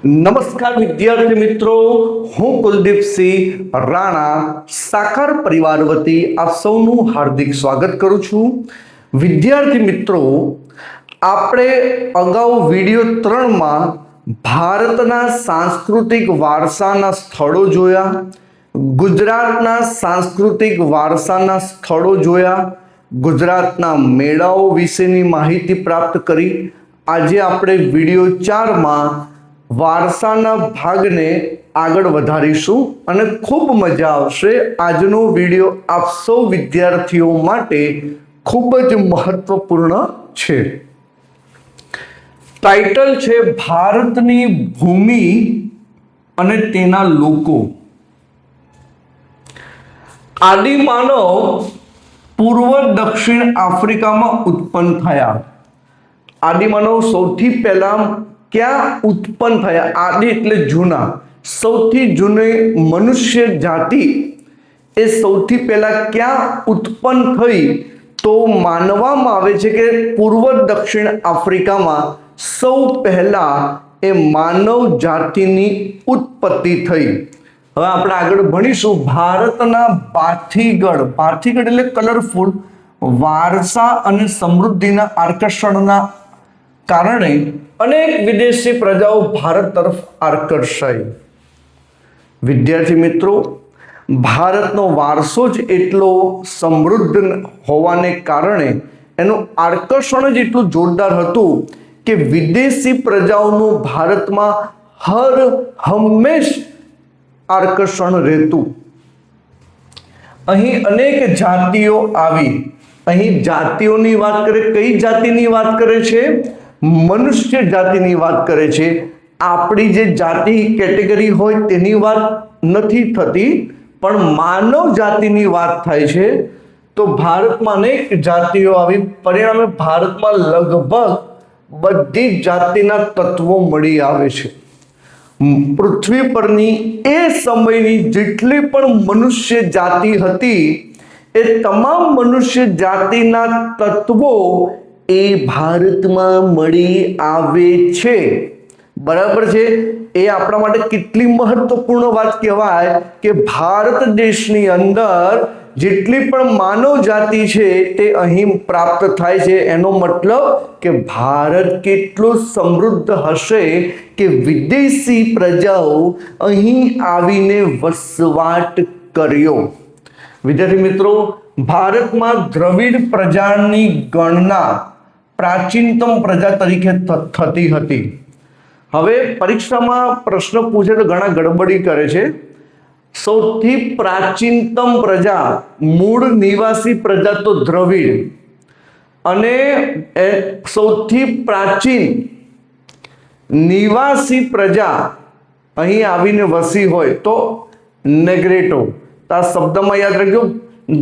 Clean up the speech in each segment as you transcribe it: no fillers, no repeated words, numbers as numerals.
નમસ્કાર વિદ્યાર્થી મિત્રો, હું કુલદીપસિંહ રાણા સાકાર પરિવાર વતી આપ સૌનું હાર્દિક સ્વાગત કરું છું. વિદ્યાર્થી મિત્રો, આપણે અગાઉ વિડિયો 3માં ભારતના સાંસ્કૃતિક વારસાના સ્થળો જોયા, ગુજરાતના સાંસ્કૃતિક વારસાના સ્થળો જોયા, ગુજરાતના મેળાઓ વિશેની માહિતી પ્રાપ્ત કરી. આજે આપણે વિડિયો 4માં વારસાના ભાગને આગળ વધારીશું અને ખૂબ મજા આવશે. આજનો વિડિયો આપ સૌ વિદ્યાર્થીઓ માટે ખૂબ જ મહત્વપૂર્ણ છે. ટાઇટલ છે ભારતની ભૂમિ અને તેના લોકો. આદિમાનવ પૂર્વ દક્ષિણ આફ્રિકામાં ઉત્પન્ન થયા. આદિમાનવ સૌથી પહેલા ક્યાં ઉત્પન્ન થયા? આદિ એટલે જૂના. સૌથી જૂની મનુષ્ય જાતિ એ સૌથી પહેલા ક્યાં ઉત્પન્ન થઈ? તો માનવામાં આવે છે કે પૂર્વ દક્ષિણ આફ્રિકામાં સૌ પહેલા એ માનવ જાતિની ઉત્પત્તિ થઈ. હવે આપણે આગળ ભણીશું. ભારતના ભાથીગળ, ભાથીગળ એટલે કલરફુલ, વારસા અને સમૃદ્ધિના આકર્ષણના કારણે અનેક વિદેશી પ્રજાઓ ભારત તરફ આકર્ષાઈ. વિદ્યાર્થી મિત્રો, ભારતનો વારસો જ એટલો સમૃદ્ધ હોવાને કારણે એનું આકર્ષણ જ એટલું જોરદાર હતું કે વિદેશી પ્રજાઓનું ભારતમાં હંમેશ આકર્ષણ રહેતું. અહીં અનેક જાતિઓ આવી. અહીં જાતિઓની વાત કરે, કઈ જાતિની વાત કરે છે? મનુષ્ય જાતિની વાત કરે છે. આપણી જે જાતિ કેટેગરી હોય તેની વાત નથી થતી, પણ માનવ જાતિની વાત થાય છે. તો ભારતમાં અનેક જાતિઓ આવી. પરિણામે ભારતમાં લગભગ બધી જાતિના તત્વો મળી આવે છે. પૃથ્વી પરની એ સમયની જેટલી પણ મનુષ્ય જાતિ હતી એ તમામ મનુષ્ય જાતિના તત્વો એ ભારતમાં મળી આવે છે. બરાબર છે? એ આપણા માટે કેટલી મહત્વપૂર્ણ વાત કહેવાય કે ભારત દેશની અંદર જેટલી પણ માનવ જાતિ છે તે અહીં પ્રાપ્ત થાય છે. એનો મતલબ કે ભારત કેટલું સમૃદ્ધ હશે કે વિદેશી પ્રજાઓ અહીં આવીને વસવાટ કર્યો. વિદ્યાર્થી મિત્રો, ભારતમાં દ્રવિડ પ્રજાની ગણના પ્રાચીનતમ પ્રજા તરીકે થતી હતી. હવે પરીક્ષામાં પ્રશ્ન પૂછે તો ઘણા ગડબડી કરે છે. સૌથી પ્રાચીનતમ પ્રજા, મૂળ નિવાસી પ્રજા તો દ્રવિડ, અને સૌથી પ્રાચીન નિવાસી પ્રજા અહીં આવીને વસી હોય તો નેગ્રેટો. આ શબ્દમાં યાદ રાખજો,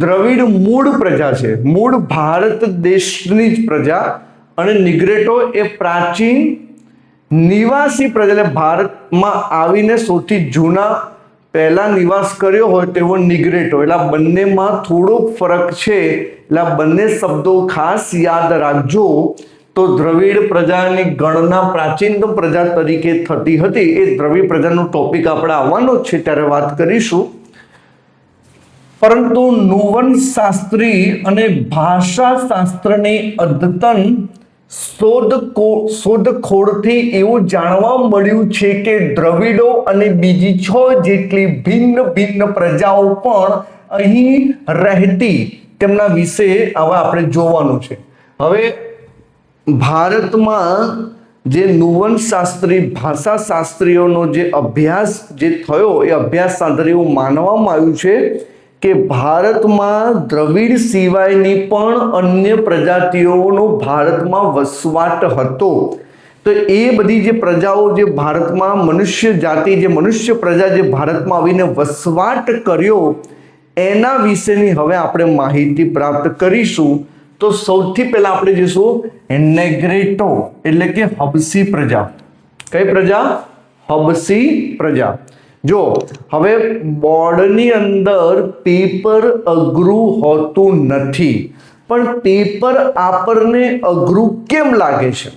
દ્રવિડ મૂળ પ્રજા છે, મૂળ ભારત દેશની જ પ્રજા, અને નિગ્રેટો એ પ્રાચીન નિવાસી પ્રજા, એટલે ભારતમાં આવીને સૌથી જૂના પહેલા નિવાસ કર્યો હોય તેવો નિગ્રેટો. એટલે આ બંનેમાં થોડોક ફરક છે. એટલે આ બંને શબ્દો ખાસ યાદ રાખજો. તો દ્રવિડ પ્રજાની ગણના પ્રાચીનતમ પ્રજા તરીકે થતી હતી. એ દ્રવિડ પ્રજાનો ટોપિક આપણે આવવાનો જ છે, ત્યારે વાત કરીશું. પરંતુ નુવન શાસ્ત્રી અને ભાષા શાસ્ત્રની અદ્યતન શોધખોળથી એવું જાણવા મળ્યું છે કે દ્રવિડો અને બીજી 6 જેટલી ભિન્ન ભિન્ન પ્રજાઓ પણ અહીં રહેતી. તેમના વિશે હવે આપણે જોવાનું છે. હવે ભારતમાં જે નુવન શાસ્ત્રી, ભાષા શાસ્ત્રીઓનો જે અભ્યાસ જે થયો, એ અભ્યાસ આધારે એવું માનવામાં આવ્યું છે કે ભારતમાં દ્રવિડ સિવાયની પણ અન્ય પ્રજાતિઓનો ભારતમાં વસવાટ હતો. તો એ બધી જે પ્રજાઓ જે ભારતમાં મનુષ્ય જાતિ, જે મનુષ્ય પ્રજા જે ભારતમાં આવીને વસવાટ કર્યો, એના વિશેની હવે આપણે માહિતી પ્રાપ્ત કરીશું. તો સૌથી પહેલા આપણે જોઈશું નેગ્રેટો એટલે કે હબસી પ્રજા. કઈ પ્રજા? હબસી પ્રજા. જો હવે બોર્ડની અંદર પેપર અઘરું હોતું નથી, પણ પેપર આપણને અઘરું કેમ લાગે છે?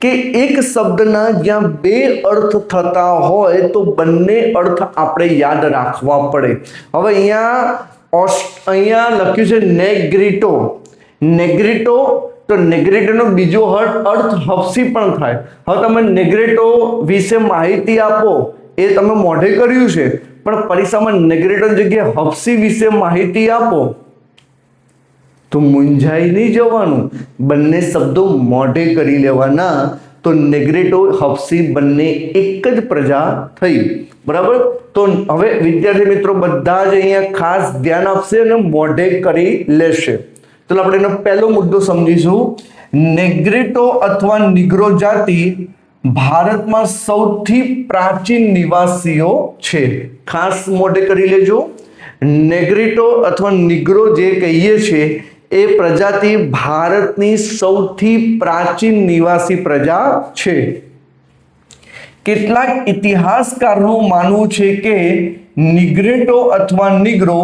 કે એક શબ્દના જ્યાં બે અર્થ થતા હોય તો બંને અર્થ આપણે યાદ રાખવા પડે. હવે અહીંયા લખ્યું છે નેગ્રીટો. નેગ્રીટો, તો નેગ્રીટોનો બીજો અર્થ હફસી પણ થાય. હવે તમે નેગ્રીટો વિશે માહિતી આપો, એ તમે મોઢે કર્યું છે, પણ પરીક્ષામાં નેગ્રીટોની જગ્યાએ હફસી વિશે માહિતી આપો તો મૂંઝાઈ નહીં જવાનું. બંને શબ્દો મોઢે કરી લેવાના. તો નેગ્રીટો, હફસી બંને એક જ પ્રજા થઈ. બરાબર. તો હવે વિદ્યાર્થી મિત્રો બધા જ અહીંયા ખાસ ધ્યાન આપશે અને મોઢે કરી લેશે. તો આપણે એનો પહેલો મુદ્દો સમજીશું. નેગ્રીટો અથવા નિગ્રો જાતિ ભારતમાં સૌથી પ્રાચીન નિવાસીઓ છે. ખાસ મોઢે કરી લેજો. નેગ્રીટો અથવા નિગ્રો જે કહીએ છીએ એ પ્રજાતિ ભારતની સૌથી પ્રાચીન નિવાસી પ્રજા છે. કેટલાક ઇતિહાસકારોનું માનવું છે કે નિગ્રીટો અથવા નિગ્રો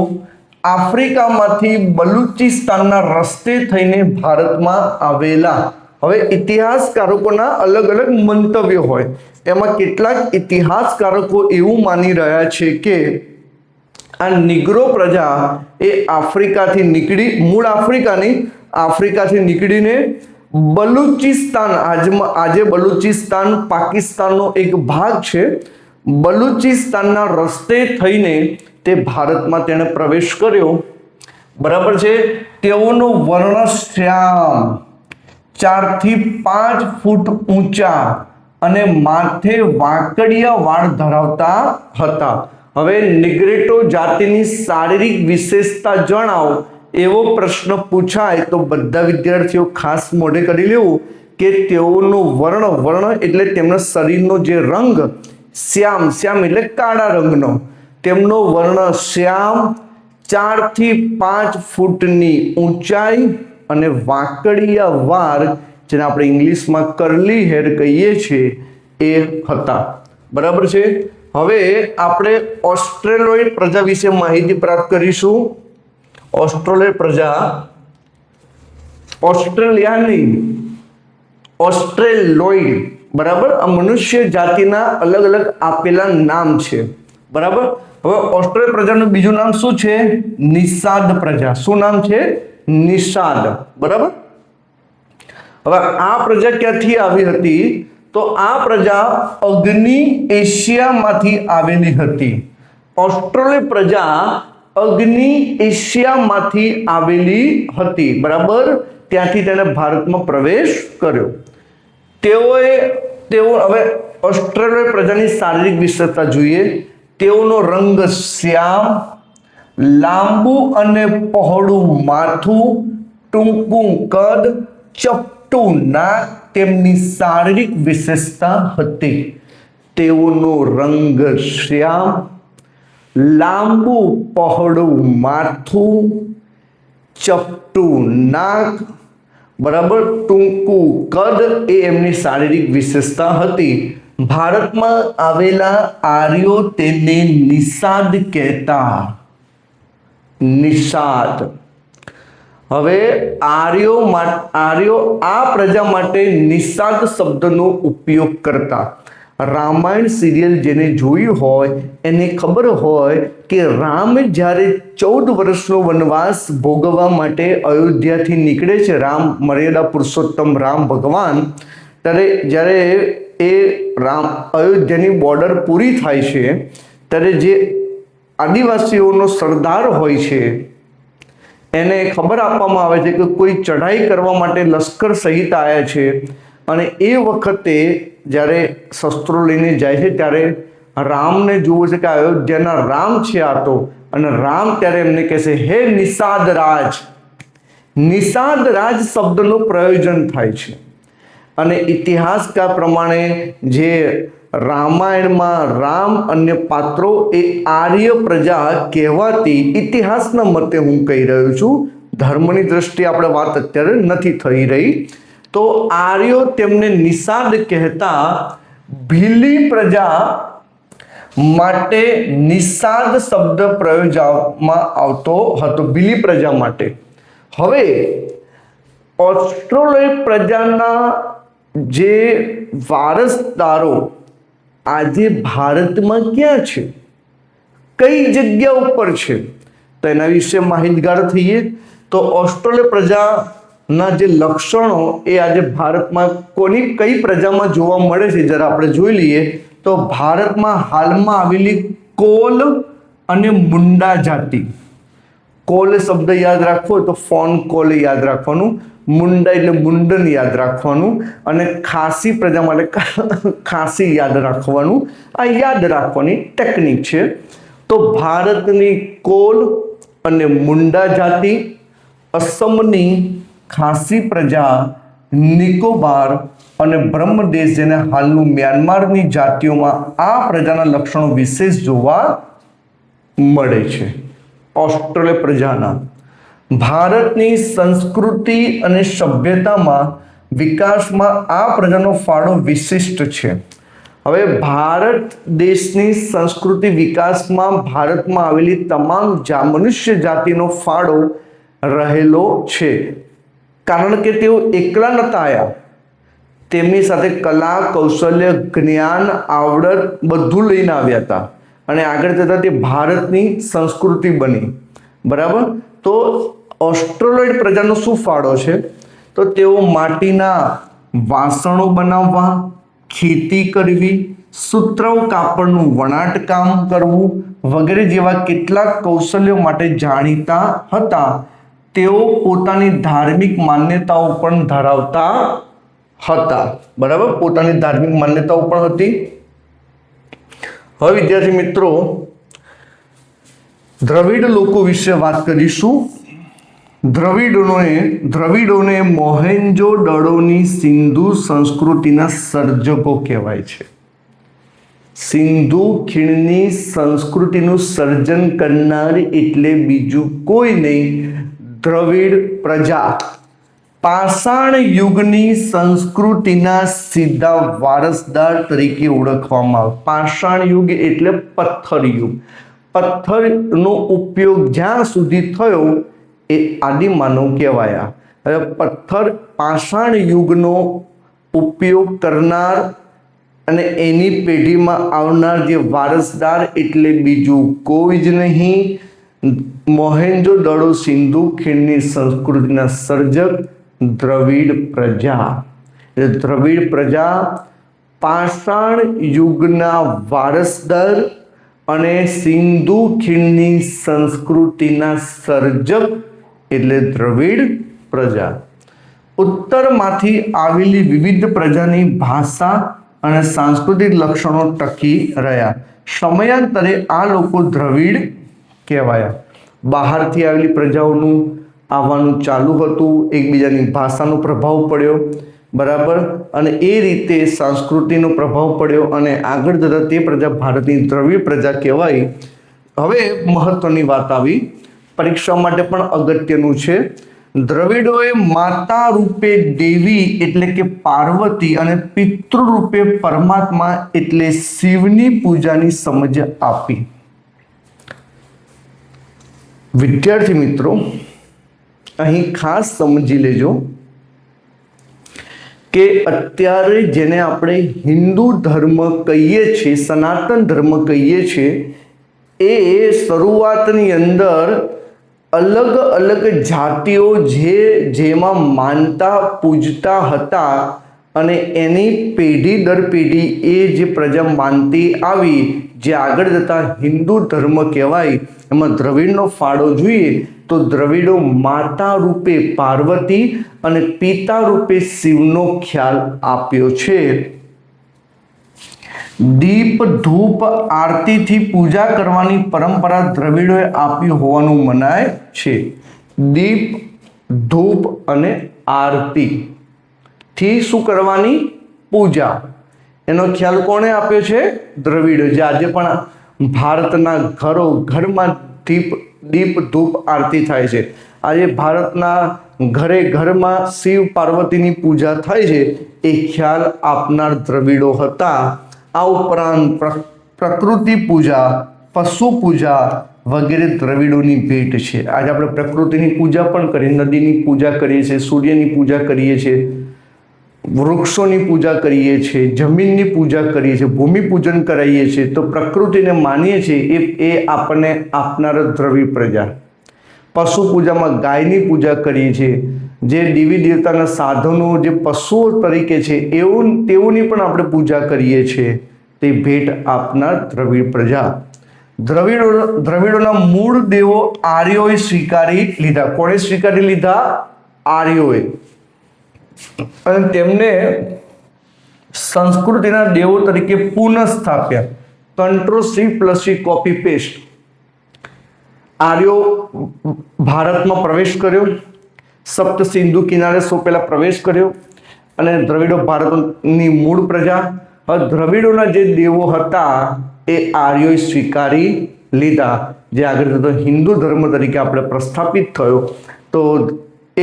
આફ્રિકામાંથી બલુચિસ્તાનના રસ્તે થઈને ભારતમાં આવેલા. હવે ઇતિહાસકારોના અલગ અલગ મંતવ્યો હોય. એમાં કેટલાક ઇતિહાસકારો એવું માની રહ્યા છે કે આ નિગ્રો પ્રજા એ આફ્રિકાથી નીકળી, મૂળ આફ્રિકાથી નીકળીને બલુચિસ્તાન, આજે બલુચિસ્તાન પાકિસ્તાનનો એક ભાગ છે, બલુચિસ્તાનના રસ્તે થઈને તે ભારતમાં તેણે પ્રવેશ કર્યો. બરાબર છે. તેઓનો વર્ણ શ્યામ, 4 થી 5 ફૂટ ઊંચા અને માથે વાંકડિયા વાળ ધરાવતા હતા. હવે નિગ્રીટો જાતિની શારીરિક વિશેષતા જણાવો એવો પ્રશ્ન પૂછાય તો બધા વિદ્યાર્થીઓ ખાસ મોઢે કરી લેવું કે તેઓનો વર્ણ એટલે તેમના શરીરનો જે રંગ શ્યામ એટલે કાળા રંગનો, તેમનો વર્ણ શ્યામ, 4 થી 5 ફૂટની ઊંચાઈ અને વાંકડિયા વાળ, જેને આપણે ઇંગ્લિશમાં કર્લી હેર કહીએ છીએ, એ હતા. બરાબર છે. હવે આપણે ઓસ્ટ્રેલોઇડ પ્રજા વિશે માહિતી પ્રાપ્ત કરીશું. ઓસ્ટ્રેલોઇડ પ્રજા, ઓસ્ટ્રેલિયાની ઓસ્ટ્રેલોઇડ, બરાબર, આ મનુષ્ય જાતિના અલગ અલગ આપેલા નામ છે. બરાબર. હવે ઓસ્ટ્રેલિયા પ્રજાનું બીજું નામ શું છે? નિષાદ પ્રજા. શું નામ છે? નિષાદ. બરાબર. હવે આ પ્રજા ક્યાંથી આવી હતી? તો આ પ્રજા અગ્નિ એશિયામાંથી આવેલી હતી. ઓસ્ટ્રેલિયા પ્રજા અગ્નિ એશિયામાંથી આવેલી હતી. બરાબર. ત્યાંથી તેણે ભારતમાં પ્રવેશ કર્યો. હવે ઓસ્ટ્રેલિયા પ્રજાની શારીરિક વિશેષતા જોઈએ. તેઓનો રંગ શ્યામ, લાંબુ અને પહોળું માથું, ટૂંકું કદ, ચપટું નાક તેમની શારીરિક વિશેષતા હતી. તેઓનો રંગ શ્યામ, લાંબુ પહોળું માથું, ચપટું નાક, બરાબર, ટૂંકું કદ એ એમની શારીરિક વિશેષતા હતી. ભારતમાં આવેલા આર્યો તેને નિષાદ કહેતા. નિષાદ. હવે આર્યો આ પ્રજા માટે નિષાદ શબ્દનો ઉપયોગ કરતા. રામાયણ સિરિયલ જેને જોયું હોય એને ખબર હોય કે રામ જ્યારે 14 વર્ષનો વનવાસ ભોગવવા માટે અયોધ્યાથી નીકળે છે, રામ મર્યાદા પુરુષોત્તમ રામ ભગવાન, ત્યારે જ્યારે એ અયોધ્યાની બોર્ડર પૂરી થાય છે ત્યારે જે આદિવાસીઓનો સરદાર હોય છે એને ખબર આપવામાં આવે છે કે કોઈ ચઢાઈ કરવા માટે લશ્કર સહિત આવ્યા છે. અને એ વખતે જ્યારે શસ્ત્રો લઈને જાય છે ત્યારે રામને જુએ છે કે અયોધ્યાના રામ છે આ તો. અને રામ ત્યારે એમને કહે છે, હે નિષાદ રાજ. નિષાદ રાજ શબ્દનું પ્રયોજન થાય છે. અને ઇતિહાસકાર પ્રમાણે જે રામાયણમાં રામ અન્ય પાત્રો એ આર્ય પ્રજા કહેવાતી ઇતિહાસના મતે હું કહી રહ્યો છું. ધર્મની દ્રષ્ટિએ આપણે વાત અત્યારે નથી થઈ રહી. તો આર્યો તેમને નિષાદ કહેતા. ભીલી પ્રજા માટે નિષાદ શબ્દ પ્રયોજવામાં આવતો હતો, ભીલી પ્રજા માટે. હવે ઓસ્ટ્રેલિયા પ્રજાના જે વારસદારો આજે ભારતમાં ક્યાં છે, કઈ જગ્યા ઉપર છે, તો એના વિશે માહિતગાર થઈએ. તો ઓસ્ટ્રેલિયા પ્રજાના જે લક્ષણો એ આજે ભારતમાં કઈ પ્રજામાં જોવા મળે છે જરા આપણે જોઈ લઈએ. તો ભારતમાં હાલમાં આવેલી કોલ અને મુંડા જાતિ. કોલ શબ્દ યાદ રાખવો તો ફોન કોલ યાદ રાખવાનું, મુંડા એટલે મુંડન યાદ રાખવાનું, અને ખાસી પ્રજા માટે ખાસી યાદ રાખવાનું. આ યાદ રાખવાની ટેકનિક છે. તો ભારતની કોલ અને મુંડા જાતિ, અસમની ખાસી પ્રજા, નિકોબાર અને બ્રહ્મદેશ જેને હાલનું મ્યાનમારની જાતિઓમાં આ પ્રજાના લક્ષણો વિશેષ જોવા મળે છે. ઓસ્ટ્રેલિયા પ્રજાના ભારતની સંસ્કૃતિ અને સભ્યતામાં વિકાસમાં આ પ્રજાનો ફાળો વિશિષ્ટ છે. હવે ભારત દેશની સંસ્કૃતિ વિકાસમાં ભારતમાં આવેલી તમામ મનુષ્ય જાતિનો ફાળો રહેલો છે, કારણ કે તેઓ એકલા નતા આવ્યા, તેમની સાથે કલા, કૌશલ્ય, જ્ઞાન, આવડત બધું લઈને આવ્યા હતા, અને આગળ જતા તે ભારતની સંસ્કૃતિ બની. બરાબર. તો ઓસ્ટ્રેલિયન પ્રજાનો શું ફાળો છે? તો તેઓ માટીના વાસણો બનાવવા, ખેતી કરવી, સૂતરાઉ કાપડનું વણાટ કામ કરવું વગેરે જેવા કેટલાક કૌશલ્યો માટે જાણીતા હતા. તેઓ પોતાની ધાર્મિક માન્યતાઓ પણ ધરાવતા હતા. બરાબર, પોતાની ધાર્મિક માન્યતાઓ પણ હતી. હવે વિદ્યાર્થી મિત્રો, દ્રવિડ લોકો વિશે વાત કરીશું. દ્રવિડોને મોહેન્જો-દડોની સિંધુ સંસ્કૃતિના સર્જકો કહેવાય છે. સિંધુ ખીણની સંસ્કૃતિનું સર્જન કરનાર એટલે બીજું કોઈ નહીં, દ્રવિડ પ્રજા. પાષાણ યુગની સંસ્કૃતિના સીધા વારસદાર તરીકે ઓળખવામાં આવે. પાષાણ યુગ એટલે પથ્થર યુગ. પથ્થરનો ઉપયોગ જ્યાં સુધી થયો એ આદિમાનવ કહેવાયા. હવે પાષાણ યુગનો ઉપયોગ કરનાર અને એની પેઢીમાં આવનાર જે વારસદાર એટલે બીજું કોઈ જ નહીં, મોહેન્જો-દડો સિંધુ ખીણની સંસ્કૃતિના સર્જક દ્રવિડ પ્રજા. દ્રવિડ પ્રજા પાષાણ યુગના વારસદાર અને સિંધુ ખીણની સંસ્કૃતિના સર્જક એટલે દ્રવિડ પ્રજા. ઉત્તરમાંથી આવેલી વિવિધ પ્રજાની ભાષા અને સાંસ્કૃતિક લક્ષણો ટકી રહ્યા. સમયાંતરે આ લોકો દ્રવિડ કહેવાયા. બહારથી આવેલી પ્રજાઓનું આવવાનું ચાલુ હતું, એકબીજાની ભાષાનો પ્રભાવ પડ્યો. બરાબર, અને એ રીતે સંસ્કૃતિનો પ્રભાવ પડ્યો અને આગળ જતા તે પ્રજા ભારતની દ્રવિડ પ્રજા કહેવાય. હવે મહત્વની વાત આવી, પરીક્ષા માટે પણ અગત્યનું છે. દ્રવિડોએ માતા રૂપે દેવી એટલે કે પાર્વતી અને પિતૃ રૂપે પરમાત્મા એટલે શિવની પૂજાની સમજ આપી. વિદ્યાર્થી મિત્રો, અહીં ખાસ સમજી લેજો કે અત્યારે જેને આપણે હિન્દુ ધર્મ કહીએ છીએ, સનાતન ધર્મ કહીએ છીએ, એ શરૂઆતની અંદર અલગ અલગ જાતિઓ જેમાં માનતા પૂજતા હતા અને એની પેઢી દર પેઢી એ જે પ્રજા માનતી આવી, જે આગળ જતા હિન્દુ ધર્મ કહેવાય, એમાં દ્રવિડનો ફાળો જોઈએ તો દ્રવિડો માતા રૂપે પાર્વતી અને પિતા રૂપે શિવનો ખ્યાલ આપ્યો છે. દીપ ધૂપ આરતીથી પૂજા કરવાની પરંપરા દ્રવિડોએ આપી હોવાનું મનાય છે. દીપ ધૂપ અને આરતી થી શું કરવાની? પૂજા. એનો ખ્યાલ કોણે આપ્યો છે? દ્રવિડો. જે આજે પણ ભારતના ઘરમાં દીપ ધૂપ આરતી થાય છે. આજે ભારતના ઘરમાં શિવ પાર્વતીની પૂજા થાય છે, એ ખ્યાલ આપનાર દ્રવિડો હતા. આ ઉપરાંત પ્રકૃતિ પૂજા, પશુ પૂજા વગેરે દ્રવિડોની ભેટ છે. આજે આપણે પ્રકૃતિની પૂજા પણ કરીએ, નદીની પૂજા કરીએ છીએ, સૂર્યની પૂજા કરીએ છીએ. વૃક્ષોની પૂજા કરીએ છીએ, જમીનની પૂજા કરીએ છીએ, ભૂમિ પૂજન કરાવીએ છીએ, તો પ્રકૃતિને માનીએ છીએ એ આપણને આપનાર દ્રવિડ પ્રજા. પશુ પૂજામાં ગાયની પૂજા કરીએ છીએ, જે દેવી દેવતાના સાધનો જે પશુઓ તરીકે છે તેઓની પણ આપણે પૂજા કરીએ છીએ. તે ભેટ આપનાર દ્રવિડ પ્રજા. દ્રવિડોના મૂળ દેવો આર્યોએ સ્વીકારી લીધા. કોણે સ્વીકારી લીધા? આર્યોએ. અને તેમને સંસ્કૃતિના દેવો તરીકે પુનઃ સ્થાપ્યા. Ctrl+C+V copy paste. આર્યો ભારતમાં પ્રવેશ કર્યો, સપ્ત સિંધુ કિનારે સૌ પહેલા પ્રવેશ કર્યો, અને દ્રવિડો ભારતની મૂળ પ્રજા. હવે દ્રવિડોના જે દેવો હતા એ આર્યોએ સ્વીકારી લીધા, જે આગળ જતો હિન્દુ ધર્મ તરીકે આપણે પ્રસ્થાપિત થયો. તો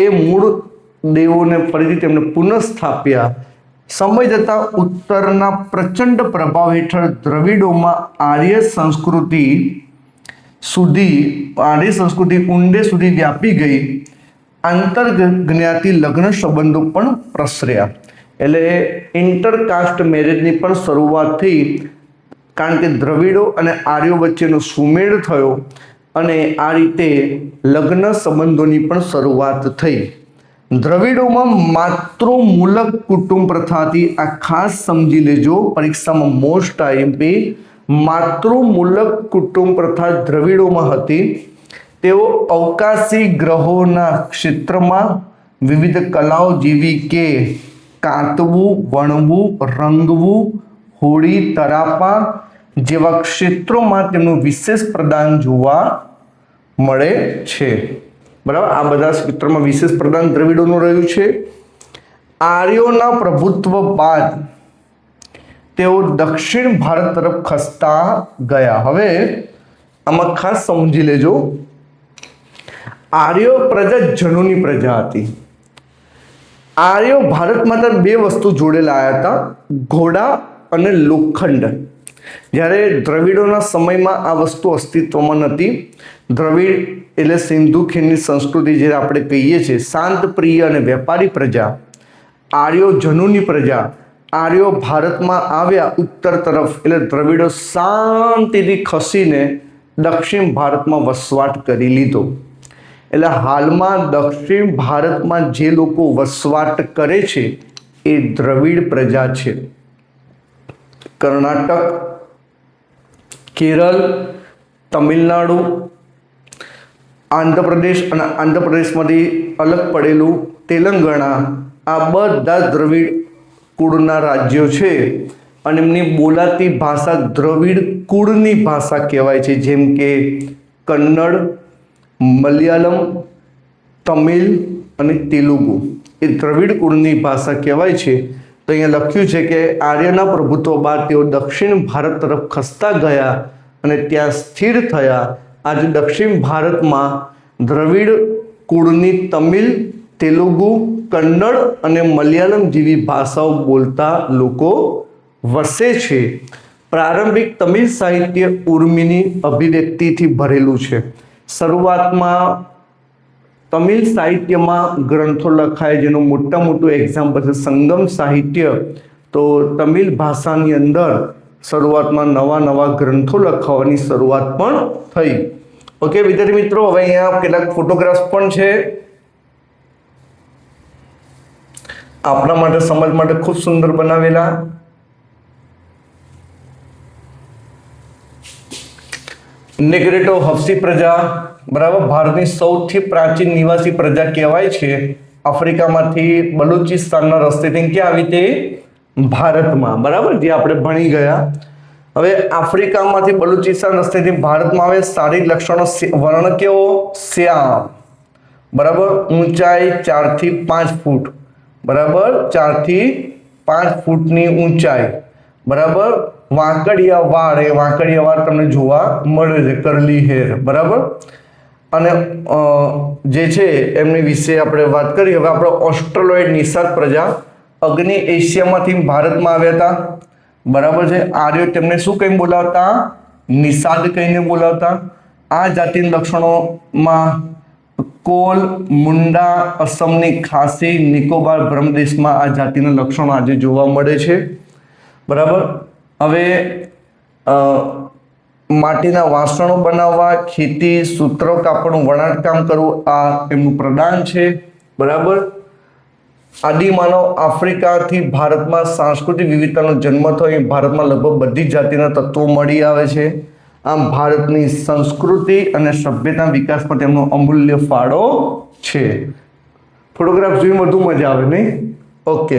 એ મૂળ દેવોને ફરીથી તેમને પુનઃસ્થાપ્યા. સમય જતાં ઉત્તરના પ્રચંડ પ્રભાવ હેઠળ દ્રવિડોમાં આર્ય સંસ્કૃતિ ઊંડે સુધી વ્યાપી ગઈ. આંતરજ્ઞાતિ લગ્ન સંબંધો પણ પ્રસર્યા. એટલે ઇન્ટરકાસ્ટ મેરેજની પણ શરૂઆત થઈ, કારણ કે દ્રવિડો અને આર્યો વચ્ચેનો સુમેળ થયો અને આ રીતે લગ્ન સંબંધોની પણ શરૂઆત થઈ. દ્રવિડોમાં માતૃમૂલક કુટુંબ પ્રથા હતી. આ ખાસ સમજી લેજો, પરીક્ષામાં મોસ્ટ આઈએમપી. માતૃમૂલક કુટુંબ પ્રથા દ્રવિડોમાં હતી. તેઓ અવકાશી ગ્રહોના ક્ષેત્રમાં વિવિધ કલાઓ જેવી કે કાંતવું, વણવું, રંગવું, હોળી, તરાપા જેવા ક્ષેત્રોમાં તેમનું વિશેષ પ્રદાન જોવા મળે છે. બરાબર, આ બધા ક્ષેત્રોમાં વિશેષ પ્રદાન દ્રવિડોનું રહ્યું છે. આર્યોના પ્રભુત્વ બાદ તેઓ દક્ષિણ ભારત તરફ ખસતા ગયા. હવે આમાં ખાસ સમજી લેજો, આર્યો પ્રજા જનોની પ્રજા હતી. આર્યો ભારત માત્ર બે વસ્તુ જોડે લાયા હતા, ઘોડા અને લોખંડ. જ્યારે દ્રવિડોના સમયમાં આ વસ્તુ અસ્તિત્વમાં નથી. દ્રવિડ એટલે સિંધુ ખીણની સંસ્કૃતિ જે આપણે કહીએ છીએ, શાંત પ્રિય અને વેપારી પ્રજા. આર્યો જનુની પ્રજા. આર્યો ભારતમાં આવ્યા ઉત્તર તરફ, એટલે દ્રવિડો શાંતિથી ખસીને દક્ષિણ ભારતમાં વસવાટ કરી લીધો. એટલે હાલમાં દક્ષિણ ભારતમાં જે લોકો વસવાટ કરે છે એ દ્રવિડ પ્રજા છે. કર્ણાટક, કેરળ, તમિલનાડુ, આંધ્રપ્રદેશ અને આંધ્રપ્રદેશમાંથી અલગ પડેલું તેલંગાણા, આ બધા દ્રવિડ કુળના રાજ્યો છે. અને એમની બોલાતી ભાષા દ્રવિડ કુળની ભાષા કહેવાય છે, જેમ કે કન્નડ, મલયાલમ, તમિલ અને તેલુગુ. એ દ્રવિડ કુળની ભાષા કહેવાય છે. તો અહીંયા લખ્યું છે કે આર્યના પ્રભુત્વ બાદ તેઓ દક્ષિણ ભારત તરફ ખસતા ગયા અને ત્યાં સ્થિર થયા. આજે દક્ષિણ ભારતમાં દ્રવિડ કુળની તમિલ, તેલુગુ, કન્નડ અને મલયાલમ જેવી ભાષાઓ બોલતા લોકો વસે છે. પ્રારંભિક તમિલ સાહિત્ય ઉર્મિની અભિવ્યક્તિથી ભરેલું છે. શરૂઆતમાં તમિલ સાહિત્યમાં ગ્રંથો લખાય, જેનું મોટું એક્ઝામ્પલ છે સંગમ સાહિત્ય. તો તમિલ ભાષાની અંદર શરૂઆતમાં નવા ગ્રંથો લખાવવાની શરૂઆત પણ થઈ. ઓકે વિદ્યાર્થી મિત્રો, હવે અહીંયા કેટલાક ફોટોગ્રાફ્સ પણ છે આપણા માટે, સમાજ માટે ખૂબ સુંદર બનાવેલા. નેગ્રેટો હબસી પ્રજા, બરાબર, ભારતની સૌથી પ્રાચીન નિવાસી પ્રજા કહેવાય છે. આફ્રિકામાંથી બલુચિસ્તાનના રસ્તેથી ક્યાં આવી? તે ભારતમાં. બરાબર, જે આપણે ભણી ગયા. હવે આફ્રિકામાંથી બલુચિસ્તાન રસ્તેથી ભારતમાં આવે. શારીરિક લક્ષણો, વર્ણ કેવો? શ્યામ. બરાબર, ઊંચાઈ 4 થી 5 ફૂટ. બરાબર, 4 થી 5 ફૂટની ઊંચાઈ. બરાબર, વાંકડિયા વાળ, એ વાંકડિયા વાળ તમને જોવા મળે છે, કરલી હેર. બરાબર, અને જે છે એમની વિશે આપણે વાત કરી. હવે આપણે ઓસ્ટ્રેલોઇડ નિષાદ પ્રજા અગ્નિ એશિયામાંથી ભારતમાં આવ્યા હતા. બરાબર છે. આર્યો તેમને શું કહીને બોલાવતા? નિષાદ કહીને બોલાવતા. આ જાતિના લક્ષણોમાં કોલ, મુંડા, અસમની ખાસી, નિકોબાર બ્રહ્મદેશમાં આ જાતિના લક્ષણો આજે જોવા મળે છે. બરાબર. હવે માટીના વાસણો બનાવવા, ખેતી, સૂત્રો કાપડનું વણાટકામ કરવું આ એમનું પ્રદાન છે. બરાબર. આદિમાનવ આફ્રિકાથી ભારતમાં સાંસ્કૃતિક વિવિધતાનો જન્મ થયો. ભારતમાં લગભગ બધી જાતિના તત્વો મળી આવે છે. આમ ભારતની સંસ્કૃતિ અને સભ્યતા વિકાસ પર તેમનો અમૂલ્ય ફાળો છે. ફોટોગ્રાફ જોઈને વધુ મજા આવે નહીં? ઓકે.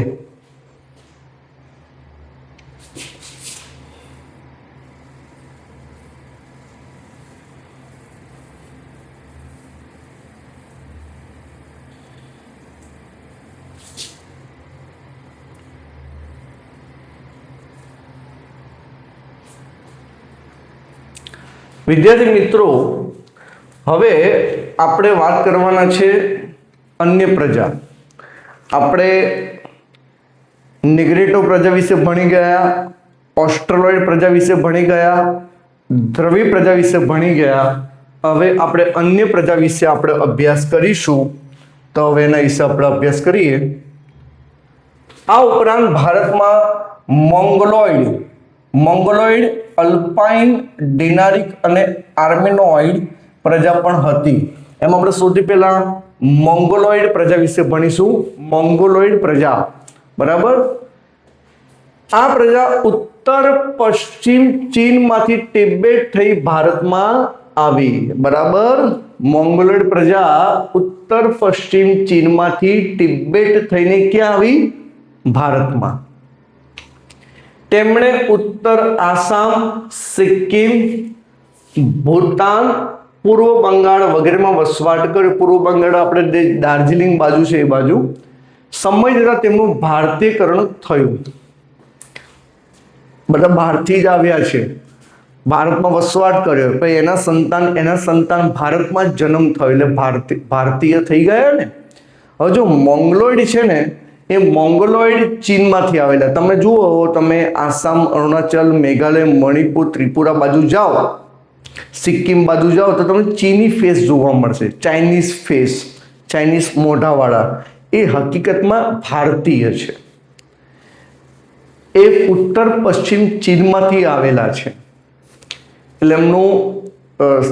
વિદ્યાર્થી મિત્રો, હવે આપણે વાત કરવાના છે અન્ય પ્રજા. આપણે નિગ્રેટો પ્રજા વિશે ભણી ગયા, ઓસ્ટ્રેલોઇડ પ્રજા વિશે ભણી ગયા, દ્રવિડ પ્રજા વિશે ભણી ગયા. હવે આપણે અન્ય પ્રજા વિશે આપણે અભ્યાસ કરીશું. તો હવે એના વિશે આપણે અભ્યાસ કરીએ. આ ઉપરાંત ભારતમાં મોંગોલોઇડ, અલ્પાઇન, ડિનારિક અને આર્મેનોઇડ પ્રજા પણ હતી. એમાં આપણે સૌથી પહેલા મોંગોલોઇડ પ્રજા વિશે ભણીશું. મોંગોલોઇડ પ્રજા. બરાબર. આ પ્રજા ઉત્તર પશ્ચિમ ચીનમાંથી તિબેટ થઈ ભારતમાં આવી. બરાબર. મોંગોલોઇડ પ્રજા ઉત્તર પશ્ચિમ ચીનમાંથી તિબેટ થઈને ક્યાં આવી? ભારતમાં. તેમણે ઉત્તર આસામ, સિક્કિમ, ભૂતાન, પૂર્વ બંગાળ વગેરેમાં વસવાટ કર્યો. પૂર્વ બંગાળ આપણે દાર્જિલિંગ બાજુ છે એ બાજુ. સમય જતાં તેમનું ભારતીયકરણ થયું. બધા બહારથી જ આવ્યા છે, ભારતમાં વસવાટ કર્યો, પછી એના સંતાન ભારતમાં જ જન્મ થયો એટલે ભારતીય થઈ ગયા ને. હવે જો મોંગોલોઇડ છે ને, એ મોંગોલોઇડ ચીનમાંથી આવેલા. તમે જુઓ, તમે આસામ, અરુણાચલ, મેઘાલય, મણિપુર, ત્રિપુરા બાજુ જાઓ, સિક્કિમ બાજુ જાઓ તો તમને ચીની ફેસ જોવા મળશે. ચાઇનીઝ ફેસ, ચાઇનીઝ મોઢાવાળા. એ હકીકતમાં ભારતીય છે. એ ઉત્તર પશ્ચિમ ચીનમાંથી આવેલા છે. એટલે એમનું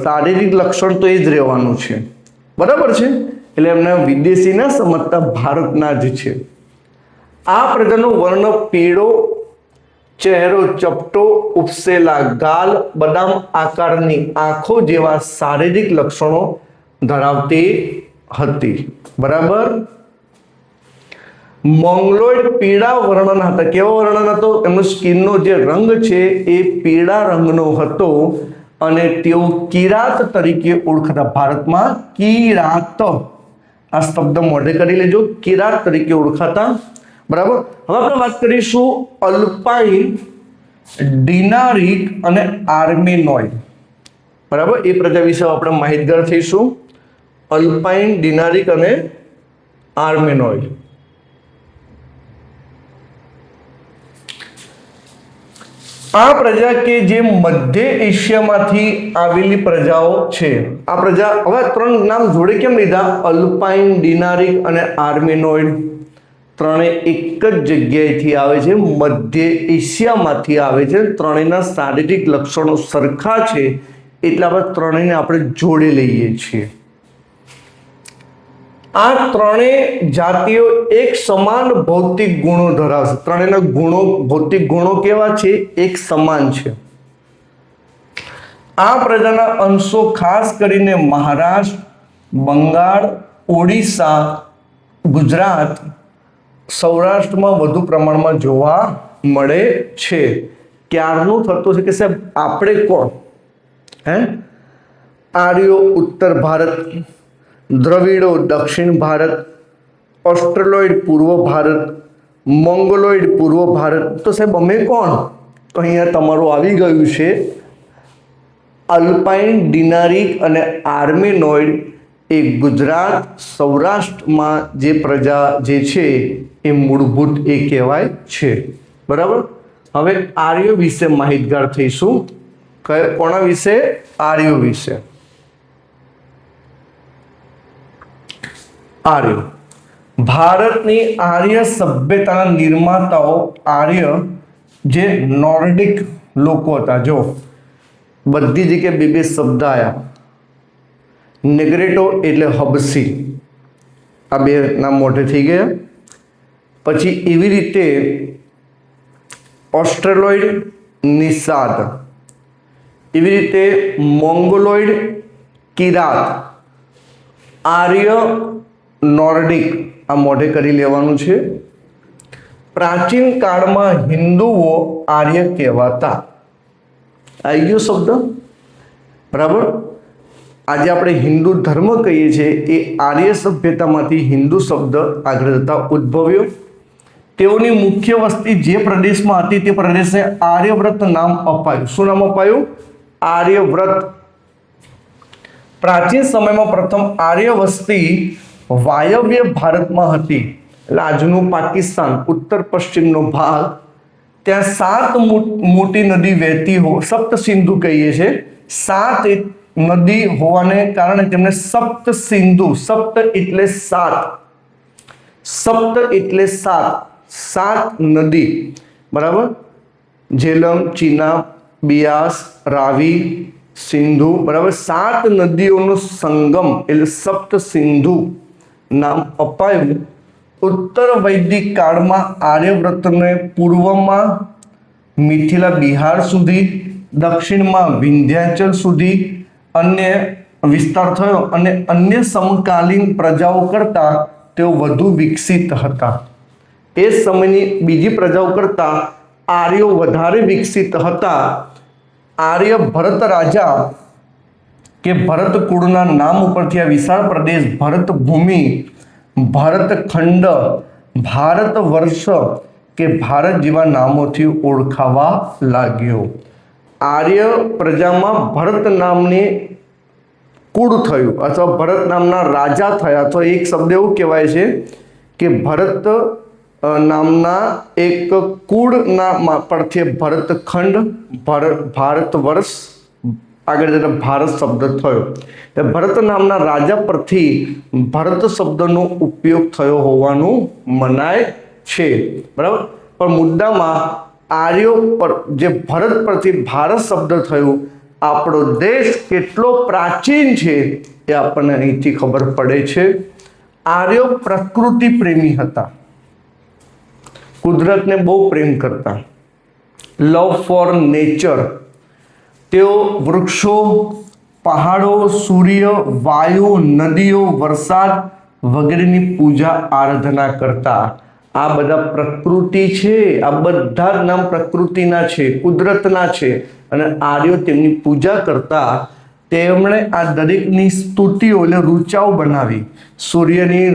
શારીરિક લક્ષણ તો એ જ રહેવાનું છે. બરાબર છે. એટલે એમને વિદેશી ના સમજતા ભારતના જ છે. આ પ્રજાનો વર્ણ પીળો, ચહેરો ચપટો, ઉપસેલા ગાલ, બદામ આકારની આંખો જેવા શારીરિક લક્ષણો ધરાવતી હતી. બરાબર. મોંગોલોઇડ પીળા વર્ણના હતા. કેવો વર્ણન હતો? એમનો સ્કિનનો જે રંગ છે એ પીળા રંગનો હતો અને તેઓ કિરાત તરીકે ઓળખાતા. ભારતમાં કિરાત, આ શબ્દ મોઢે કરી લેજો, કિરાત તરીકે ઓળખાતા. બરાબર. હવે આપણે વાત કરીશું અલ્પાઇન, ડિનારિક અને આર્મેનોઇડ. બરાબર. એ પ્રજા વિશે આપણે માહિતગાર થઈશું. અલ્પાઇન, ડિનારિક અને આર્મેનોઇડ. આ પ્રજા કે જે મધ્ય એશિયામાંથી આવેલી પ્રજાઓ છે. આ પ્રજા, હવે ત્રણ નામ જોડે કેમ લીધા? અલ્પાઇન, ડિનારિક અને આર્મેનોઇડ. ત્રણે એક જ જગ્યાએથી આવે છે, મધ્ય એશિયામાંથી આવે છે. ત્રણેયના શારીરિક લક્ષણો સરખા છે એટલે આપણે ત્રણેયને આપણે જોડે લઈએ છીએ. આ ત્રણેય જાતિઓ એક સમાન ભૌતિક ગુણો ધરાવશે. ત્રણેયના ગુણો, ભૌતિક ગુણો કેવા છે? એક સમાન છે. આ પ્રજાના અંશો ખાસ કરીને મહારાષ્ટ્ર, બંગાળ, ઓડિશા, ગુજરાત, સૌરાષ્ટ્રમાં વધુ પ્રમાણમાં જોવા મળે છે. ક્યારનું થતું છે કે સાહેબ આપણે કોણ? આર્યો ઉત્તર ભારત, દ્રવિડો દક્ષિણ ભારત, ઓસ્ટ્રેલોઇડ પૂર્વ ભારત, મોંગોલોઇડ પૂર્વ ભારત. તો સાહેબ અમે કોણ? તો અહીંયા તમારું આવી ગયું છે અલ્પાઇન, ડિનારિક અને આર્મેનોઇડ. એ ગુજરાત, સૌરાષ્ટ્રમાં જે પ્રજા જે છે એ મૂળભૂત એ કહેવાય છે. બરાબર. હવે આર્યો વિશે માહિતગાર થઈશું. કોના વિશે? આર્યો વિશે. આર્યો. ભારતની આર્ય સભ્યતાના નિર્માતાઓ આર્ય જે નોર્ડિક લોકો હતા. જો બધી જગ્યાએ બે બે શબ્દ આવ્યા. નેગ્રેટો એટલે હબસી, આ બે નામ મોટે થઈ ગયા. પછી એવી રીતે ઓસ્ટ્રેલોઇડ નિષાદ, એવી રીતે મોંગોલોઇડ કિરાત, આર્ય નોર્ડિક આ મોઢે કરી લેવાનું છે. પ્રાચીન કાળમાં હિન્દુઓ આર્ય કહેવાતા. આવી ગયો શબ્દ બરાબર. આજે આપણે હિન્દુ ધર્મ કહીએ છીએ એ આર્ય સભ્યતામાંથી હિન્દુ શબ્દ આગળ જતા ઉદ્ભવ્યો. તેઓની મુખ્ય વસ્તી જે પ્રદેશમાં હતી તે પ્રદેશને આર્યવ્રત નામ અપાયું. શું નામ અપાયું? આર્યવ્રત. પ્રાચીન સમયમાં પ્રથમ આર્ય વસ્તી વાયવ્ય ભારતમાં હતી, એટલે આજનું પાકિસ્તાન ઉત્તર પશ્ચિમનો ભાગ. ત્યાં 7 મોટી નદી વહેતી હો, સપ્ત સિંધુ કહીએ છીએ. 7 નદી હોવાને કારણે તેમને સપ્ત સિંધુ, સપ્ત એટલે 7, સપ્ત એટલે 7 નદી બરાબર. ઝેલમ, ચીનાબ, બિયાસ, રાવી, સિંધુ બરાબર. 7 નદીઓનો સંગમ એટલે સપ્ત સિંધુ નામ અપાયું. ઉત્તર વૈદિક કાળમાં આર્યવ્રતને પૂર્વમાં મિથિલા બિહાર સુધી, દક્ષિણમાં વિંધ્યાચલ સુધી અન્ય વિસ્તાર થયો અને અન્ય સમકાલીન પ્રજાઓ કરતાં તેઓ વધુ વિકસિત હતા. એ સમયની બીજી પ્રજાઓ કરતાં આર્યો વધારે વિકસિત હતા. આર્ય ભરત રાજા કે ભરત કુળના નામ ઉપરથી આ વિશાળ પ્રદેશ ભરત ભૂમિ, ભારત ખંડ, ભારત વર્ષ કે ભારત જેવા નામોથી ઓળખાવા લાગ્યો. આર્ય પ્રજામાં ભરત નામની કુળ થયું અથવા ભરત નામના રાજા થયા. તો એક શબ્દ એવું કહેવાય છે કે ભરત નામના એક કુળના પરથી ભરત ખંડ, ભારત વર્ષ આગળ જતા ભારત શબ્દ થયો. ભરત નામના રાજા પરથી ભરત શબ્દનો ઉપયોગ થયો હોવાનું મનાય છે બરાબર. પણ મુદ્દામાં આર્યો પર જે ભરત પરથી ભારત શબ્દ થયું, આપણો દેશ કેટલો પ્રાચીન છે એ આપણને અહીંથી ખબર પડે છે. આર્યો પ્રકૃતિ પ્રેમી હતા, કુદરતને બહુ પ્રેમ કરતા, લવ ફોર નેચર. તેઓ વૃક્ષો, પહાડો, સૂર્ય, વાયુ, નદીઓ, વરસાદ વગેરેની પૂજા આરાધના કરતા. આ બધા પ્રકૃતિ છે, આ બધા જ નામ પ્રકૃતિના છે, કુદરતના છે અને આર્યો તેમની પૂજા કરતા. તેમણે આ દરેકની સ્તુતિઓ એટલે રૂચાઓ બનાવી. સૂર્યની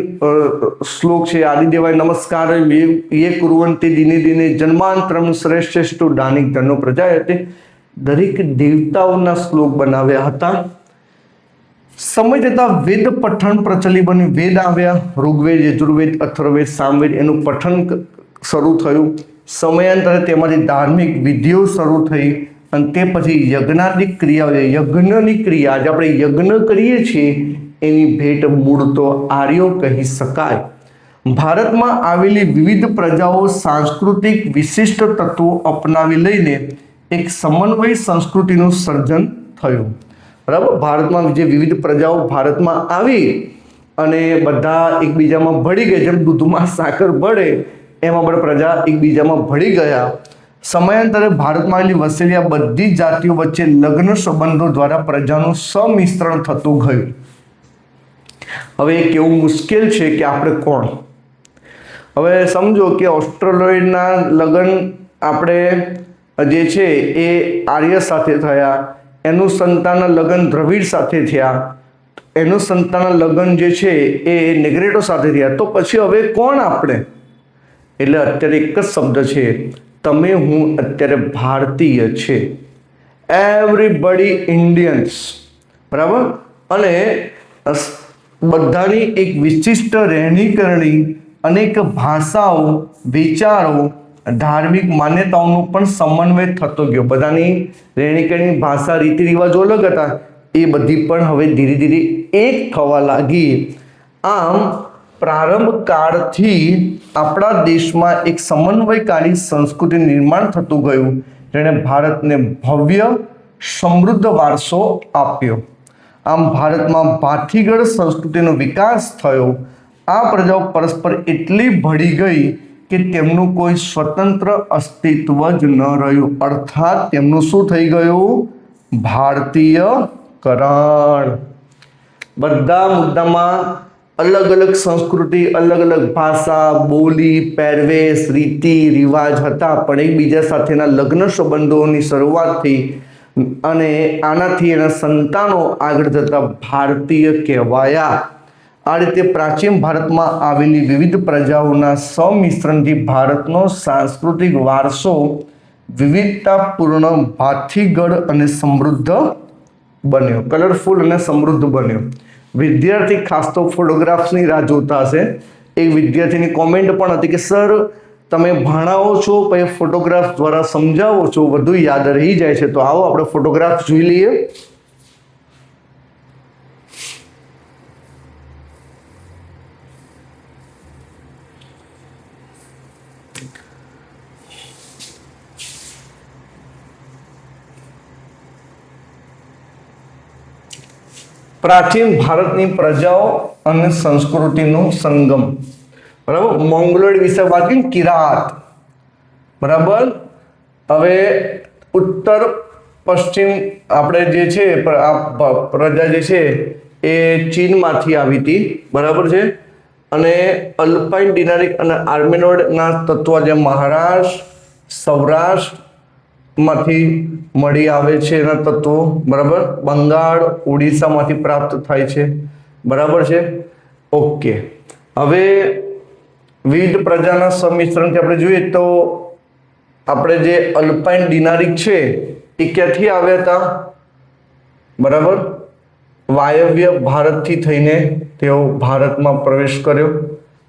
શ્લોક છે, આદિદેવાય નમસ્કાર યે કુર્વન્તિ દિને દિને જન્માંતરમ શ્રેષ્ઠ દાનિક ધનો પ્રજાયતે. દરેક દેવતાઓના શ્લોક બનાવ્યા હતા. સમય જતાં વેદ પઠન પ્રચલિત બન્યું. વેદ આવ્યા, ઋગ્વેદ, યજુર્વેદ, અથર્વવેદ, સામવેદ, એનું પઠન શરૂ થયું. સમયાંતરે તેમાંથી ધાર્મિક વિધિઓ શરૂ થઈ અને તે પછી યજ્ઞાદિક ક્રિયાઓ, યજ્ઞની ક્રિયા આજે આપણે યજ્ઞ કરીએ છીએ એની ભેટ મૂળ તો આર્યો કહી શકાય. ભારતમાં આવેલી વિવિધ પ્રજાઓ સાંસ્કૃતિક વિશિષ્ટ તત્વો અપનાવી લઈને એક સમન્વય સંસ્કૃતિનું સર્જન થયું બરાબર. ભારતમાં જે વિવિધ પ્રજાઓ ભારતમાં આવી અને બધા એકબીજામાં ભળી ગઈ. જેમ દૂધમાં સાકર ભળે એમ આપણે પ્રજા એકબીજામાં ભળી ગયા. સમયાંતરે ભારતમાં આવેલી વસેલી આ બધી જાતિઓ વચ્ચે લગ્ન સંબંધો દ્વારા પ્રજાનું સમિશ્રણ થતું ગયું. હવે એ કેવું મુશ્કેલ છે કે આપણે કોણ. હવે સમજો કે ઓસ્ટ્રેલોઇડના લગ્ન આપણે જે છે એ આર્ય સાથે થયા, એનું સંતાનના લગ્ન દ્રવિડ સાથે થયા, એનું સંતાનના લગ્ન જે છે એ નેગ્રેટો સાથે થયા. તો પછી હવે કોણ આપણે? એટલે અત્યારે એક જ શબ્દ છે, તમે હું અત્યારે ભારતીય છે. એવરીબડી ઇન્ડિયન્સ બરાબર. અને બધાની એક વિશિષ્ટ રહેણી કરણી, અનેક ભાષાઓ, વિચારો, ધાર્મિક માન્યતાઓનો પણ સમન્વય થતો ગયો. બધાની રહેણી કરણી, ભાષા, રીતિ રિવાજો અલગ હતા, એ બધી પણ હવે ધીરે ધીરે એક થવા લાગી. આમ પ્રારંભ કાળથી આપણા દેશમાં એક સમન્વયકારી સંસ્કૃતિ નિર્માણ થતું ગયું, જેણે ભારતને ભવ્ય સમૃદ્ધ વારસો આપ્યો. આમ ભારતમાં ભાતીગળ સંસ્કૃતિનો વિકાસ થયો. આ પ્રજાઓ પરસ્પર એટલી ભળી ગઈ કે તેમનું કોઈ સ્વતંત્ર અસ્તિત્વ જ ન રહ્યું. અર્થાત તેમનું શું થઈ ગયું? ભારતીયકરણ. બધા મુદ્દામાં અલગ અલગ સંસ્કૃતિ, અલગ અલગ ભાષા, બોલી, પહેરવેશ, રીતિ રિવાજ હતા, પણ એકબીજા સાથેના લગ્ન સંબંધોની શરૂઆતથી અને આનાથી એના સંતાનો આગળ જતા ભારતીય કહેવાયા. આ રીતે પ્રાચીન ભારતમાં આવેલી વિવિધ પ્રજાઓના સંમિશ્રણથી ભારતનો સાંસ્કૃતિક વારસો વિવિધતાપૂર્ણ, ભાતીગળ અને સમૃદ્ધ બન્યો, કલરફુલ અને સમૃદ્ધ બન્યો. વિદ્યાર્થી ખાસ તો ફોટોગ્રાફ્સની રાહ જોતા હશે. એક વિદ્યાર્થીની કોમેન્ટ પણ હતી કે સર તમે ભણાવો છો પછી ફોટોગ્રાફ દ્વારા સમજાવો છો, વધુ યાદ રહી જાય છે. તો આવો આપણે ફોટોગ્રાફ જોઈ લઈએ. પ્રાચીન ભારતની પ્રજાઓ અને સંસ્કૃતિનું સંગમ. બરાબર, મોંગલોઇડ વિશે વાત કરી, કિરાત. બરાબર, હવે ઉત્તર પશ્ચિમ આપણે જે છે પ્રજા જે છે એ ચીનમાંથી આવી હતી. બરાબર છે, અને અલ્પાઇન ડિનારિક અને આર્મેનોઇડના તત્વો જે મહારાષ્ટ્ર, સૌરાષ્ટ્રમાંથી મળી આવે છે એના તત્વો. બરાબર, બંગાળ, ઓડિશામાંથી પ્રાપ્ત થાય છે. બરાબર છે, ઓકે. હવે વિવિધ પ્રજાના સંમિશ્રણથી આપણે જોઈએ તો આપણે જે અલ્પાઇન ડિનારિક છે એ ક્યાંથી આવ્યા હતા? બરાબર, વાયવ્ય ભારતથી થઈને તેઓ ભારતમાં પ્રવેશ કર્યો.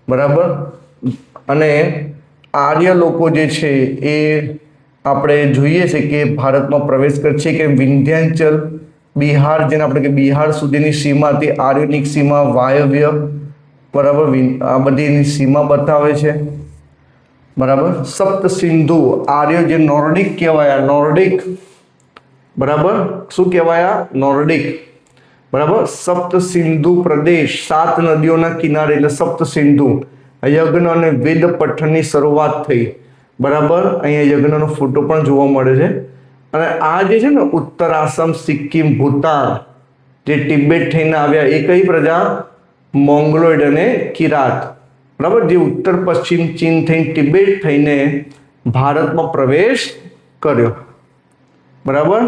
બરાબર, અને આર્ય લોકો જે છે એ આપણે જોઈએ છે કે ભારતમાં પ્રવેશ કરે છે કે વિંધ્યાચલ, બિહાર, જેને આપણે કે બિહાર સુધીની સીમા હતી, આર્યનિક સીમા, વાયવ્ય. બરાબર, આ બધીની સીમા બતાવે છે. બરાબર, સપ્ત સિંધુ, આર્ય જે નોર્ડિક કહેવાયા, નોર્ડિક. બરાબર, શું કહેવાયા? નોર્ડિક. બરાબર, સપ્ત સિંધુ પ્રદેશ, 7 નદીઓના કિનારે એટલે સપ્ત સિંધુ. યજ્ઞ અને વેદ પઠનની શરૂઆત થઈ. બરાબર, અહીંયા યજ્ઞનો ફોટો પણ જોવા મળે છે. અને આ જે છે ને ઉત્તર આસામ, સિક્કિમ, ભૂતાન, જે તિબેટ થઈને આવ્યા, એ કઈ પ્રજા? મોંગલોઇડ અને કિરાત. બરાબર, જે ઉત્તર પશ્ચિમ ચીન થઈને તિબેટ થઈને ભારતમાં પ્રવેશ કર્યો. બરાબર,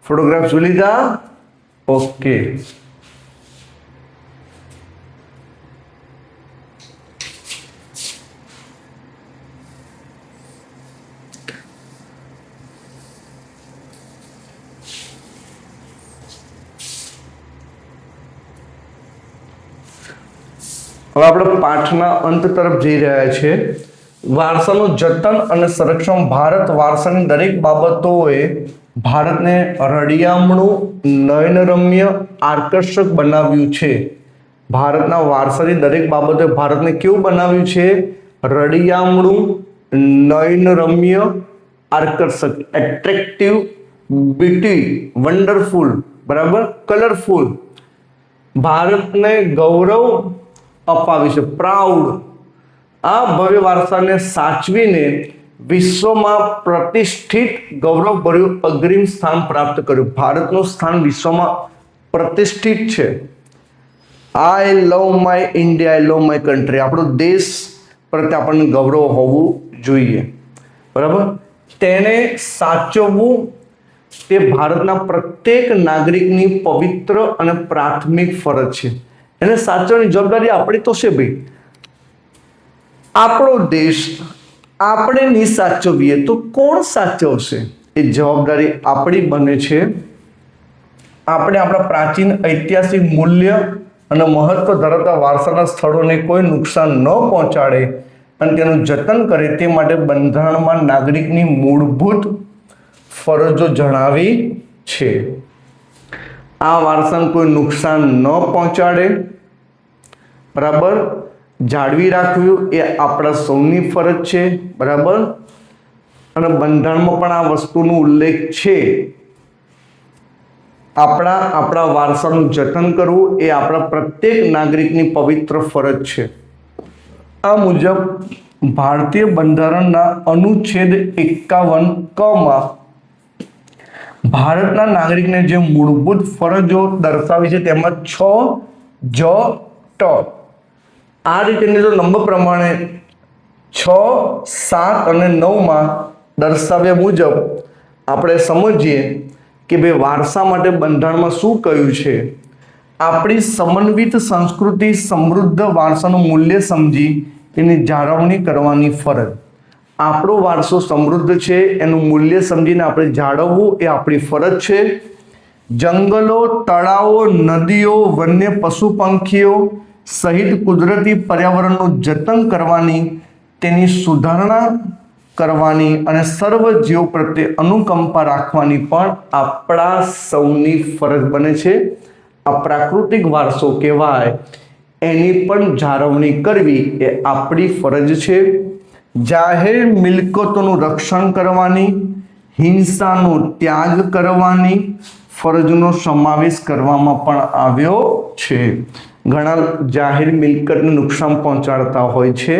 ફોટોગ્રાફ જોઈ લીધા? ઓકે. હવે આપણે પાઠના અંત તરફ જઈ રહ્યા છે. વારસાનું જતન અને સંરક્ષણ. ભારત વારસાની દરેક બાબતોએ ભારતને રળિયામણું, નયનરમ્ય, આકર્ષક બનાવ્યું છે. ભારતના વારસાની દરેક બાબતોએ ભારતને કેવું બનાવ્યું છે? રળિયામણું, નયનરમ્ય, આકર્ષક, એટ્રેક્ટિવ, બ્યુટી, વન્ડરફુલ. બરાબર, કલરફુલ. ભારતને ગૌરવ અપાવ્યું છે, પ્રાઉડ. આ ભવ્ય વારસાને સાચવીને વિશ્વમાં પ્રતિષ્ઠિત, ગૌરવભર્યું અગ્રીમ સ્થાન પ્રાપ્ત કર્યું. ભારતનું સ્થાન વિશ્વમાં પ્રતિષ્ઠિત છે. I love my India, I love my country. આપણો દેશ પ્રત્યે આપણને ગૌરવ હોવું જોઈએ. બરાબર, તેને સાચવવું તે ભારતના પ્રત્યેક નાગરિકની પવિત્ર અને પ્રાથમિક ફરજ છે. એને સાચવવાની જવાબદારી આપણી તો છે ભાઈ. આપણો દેશ આપણે નહીં સાચવીએ તો કોણ સાચવશે? એ જવાબદારી આપણી બને છે. આપણે આપણા પ્રાચીન ઐતિહાસિક મૂલ્ય અને મહત્વ ધરાવતા વારસાના સ્થળોને કોઈ નુકસાન ન પહોંચાડે અને તેનું જતન કરે તે માટે બંધારણમાં નાગરિકની મૂળભૂત ફરજો જણાવી છે. આ વારસાને કોઈ નુકસાન ન પહોંચાડે. બરાબર, જાળવી રાખવું એ આપણા સૌની ફરજ છે, બરાબર. અને બંધારણમાં પણ આ વસ્તુનો ઉલ્લેખ છે. આપણા વારસાનું જતન કરવું એ આપણા પ્રત્યેક નાગરિકની પવિત્ર ફરજ છે. આ મુજબ ભારતીય બંધારણના અનુચ્છેદ 51 ભારતના નાગરિકને જે મૂળભૂત ફરજો દર્શાવી છે તેમાં 6 જ ટ આ રીતેની જો નંબર પ્રમાણે 6, 7 અને 9 દર્શાવ્યા મુજબ આપણે સમજીએ કે ભાઈ વારસા માટે બંધારણમાં શું કહ્યું છે. આપણી સમન્વિત સંસ્કૃતિ સમૃદ્ધ વારસાનું મૂલ્ય સમજી એની જાળવણી કરવાની ફરજ. આપણો વારસો સમૃદ્ધ છે, એનું મૂલ્ય સમજીને આપણે જાળવવું એ આપણી ફરજ છે. જંગલો, તળાવો, નદીઓ, વન્ય પશુ પંખીઓ સહિત કુદરતી પર્યાવરણનું જતન કરવાની, તેની સુધારણા કરવાની અને સર્વ જીવો પ્રત્યે અનુકંપા રાખવાની પણ આપણા સૌની ફરજ બને છે. આ પ્રાકૃતિક વારસો કહેવાય, એની પણ જાળવણી કરવી એ આપણી ફરજ છે. જાહેર મિલકતોનું રક્ષણ કરવાની, હિંસાનો ત્યાગ કરવાની ફરજનો સમાવેશ કરવામાં પણ આવ્યો છે. ઘણા જાહેર મિલકતને નુકસાન પહોંચાડતા હોય છે,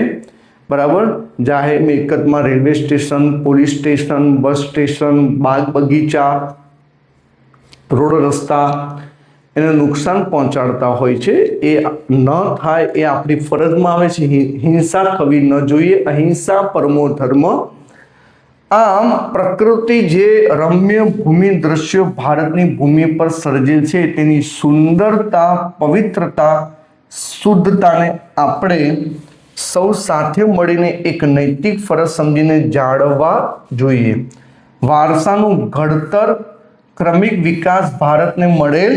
બરાબર. જાહેર મિલકતમાં railway station, police station, bus station, બાગ બગીચા, રોડ રસ્તા એને નુકસાન પહોંચાડતા હોય છે. એ ન થાય એ આપણી ફરજમાં આવે છે. હિંસા થવી ન જોઈએ. અહિંસા પરમો ધર્મ. આમ પ્રકૃતિ જે રમ્ય ભૂમિ દ્રશ્યો ભારતની ભૂમિ પર સર્જેલ છે તેની સુંદરતા, પવિત્રતા, શુદ્ધતાને આપણે સૌ સાથે મળીને એક નૈતિક ફરજ સમજીને જાળવવા જોઈએ. વારસાનું ઘડતર, ક્રમિક વિકાસ ભારતને મળેલ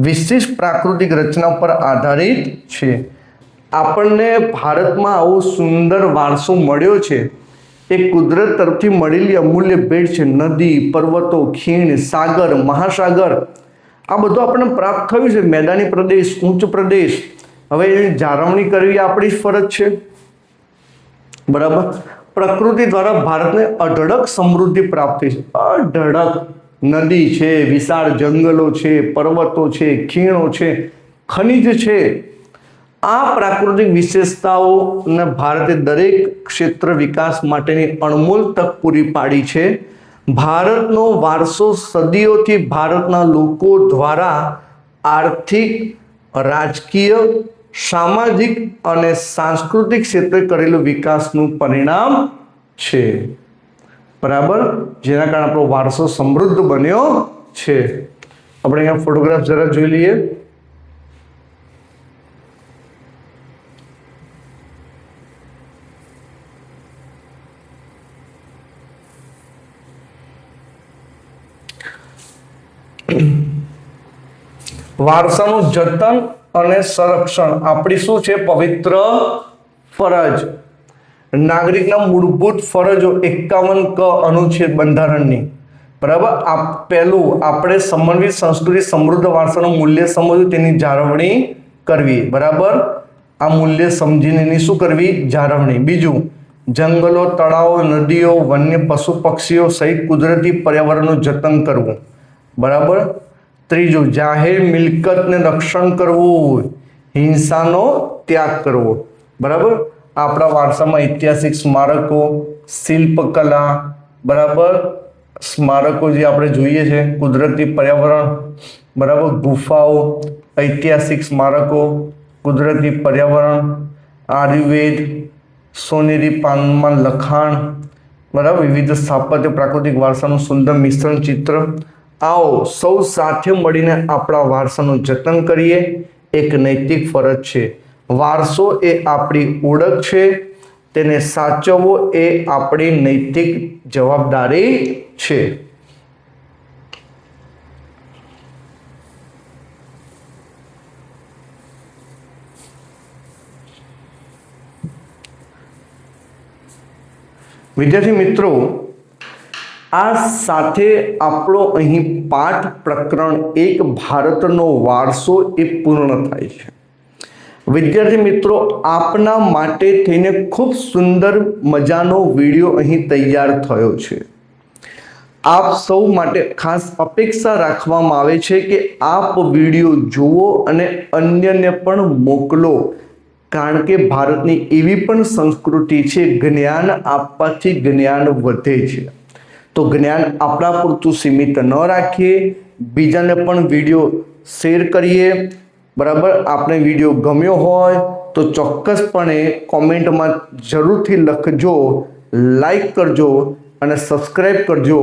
વિશિષ્ટ પ્રાકૃતિક રચના પર આધારિત છે. આપણને ભારતમાં આવો સુંદર વારસો મળ્યો છે. એ કુદરત તરફથી મળેલી અમૂલ્ય ભેટ છે. નદી, પર્વતો, ખીણ, સાગર, મહાસાગર આ બધું આપણને પ્રાપ્ત થયું છે. મેદાની પ્રદેશ, ઉચ્ચ પ્રદેશ, હવે એની જાળવણી કરવી આપણી જ ફરજ છે, બરાબર. પ્રકૃતિ દ્વારા ભારતને અઢળક સમૃદ્ધિ પ્રાપ્ત થઈ છે. અઢળક નદી છે, વિશાળ જંગલો છે, પર્વતો છે, ખીણો છે, ખનિજ છે. આ પ્રાકૃતિક વિશેષતાઓને ભારતે દરેક ક્ષેત્ર વિકાસ માટેની અણમોલ તક પૂરી પાડી છે. ભારતનો વારસો સદીઓથી ભારતના લોકો દ્વારા આર્થિક, રાજકીય, સામાજિક અને સાંસ્કૃતિક ક્ષેત્રે કરેલું વિકાસનું પરિણામ છે, બરાબર. જેના કારણે આપણો વારસો સમૃદ્ધ બન્યો છે. આપણે અહીંયા ફોટોગ્રાફ જરા જોઈ લઈએ. વારસાનું જતન અને સંરક્ષણ આપણી શું છે? પવિત્ર ફરજ. નાગરિકના મૂળભૂત ફરજો 51 ક અનુચ્છેદ બંધારણની, બરાબર. આ પહેલું આપણે સમન્વિત સંસ્કૃતિ સમૃદ્ધ વારસાનું મૂલ્ય સમજવું, તેની જાળવણી કરવી, બરાબર. આ મૂલ્ય સમજીને એની શું કરવી? જાળવણી. બીજું, જંગલો, તળાવો, નદીઓ, વન્ય પશુ પક્ષીઓ સહિત કુદરતી પર્યાવરણનું જતન કરવું, બરાબર. ત્રીજું, જાહેર મિલકતને રક્ષણ કરવું, હિંસાનો ત્યાગ કરવો, બરાબર. આપણા વારસામાં ઐતિહાસિક સ્મારકો, શિલ્પકલા, બરાબર, સ્મારકો જે આપણે જોઈએ છે, કુદરતી પર્યાવરણ, બરાબર, ગુફાઓ, ઐતિહાસિક સ્મારકો, કુદરતી પર્યાવરણ, આયુર્વેદ, સોનેરી પાનમાં લખાણ, બરાબર, વિવિધ સ્થાપત્ય, પ્રાકૃતિક વારસાનું સુંદર મિશ્રણ ચિત્ર. આવો સૌ સાથે મળીને આપણા વારસાનું જતન કરીએ. એક નૈતિક ફરજ છે. વારસો એ આપણી ઓળખ છે. તેને સાચવવો એ આપણી નૈતિક જવાબદારી છે. વિદ્યાર્થી મિત્રો, આ સાથે આપણો અહીં પાઠ પ્રકરણ 1 ભારતનો વારસો એ પૂર્ણ થાય છે. વિદ્યાર્થી મિત્રો, આપના માટે થઈને ખૂબ સુંદર મજાનો વિડીયો અહીં તૈયાર થયો છે. આપ સૌ માટે ખાસ અપેક્ષા રાખવામાં આવે છે કે આપ વિડીયો જુઓ અને અન્યને પણ મોકલો, કારણ કે ભારતની એવી પણ સંસ્કૃતિ છે, જ્ઞાન આપવાથી જ્ઞાન વધે છે. તો જ્ઞાન આપણા પૂરતું સીમિત ન રાખીએ, બીજાને પણ વિડીયો શેર કરીએ. બરાબર, આપણે વિડીયો ગમ્યો હોય તો ચોક્કસપણે કોમેન્ટમાં જરૂરથી લખજો, લાઈક કરજો અને સબસ્ક્રાઈબ કરજો.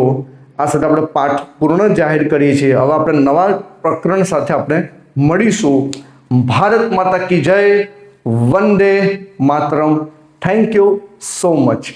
આ સાથે આપણે પાઠ પૂર્ણ જાહેર કરીએ છીએ. હવે આપણે નવા પ્રકરણ સાથે આપણે મળીશું. ભારત માતા કી જય. Vande Mataram. Thank you so much.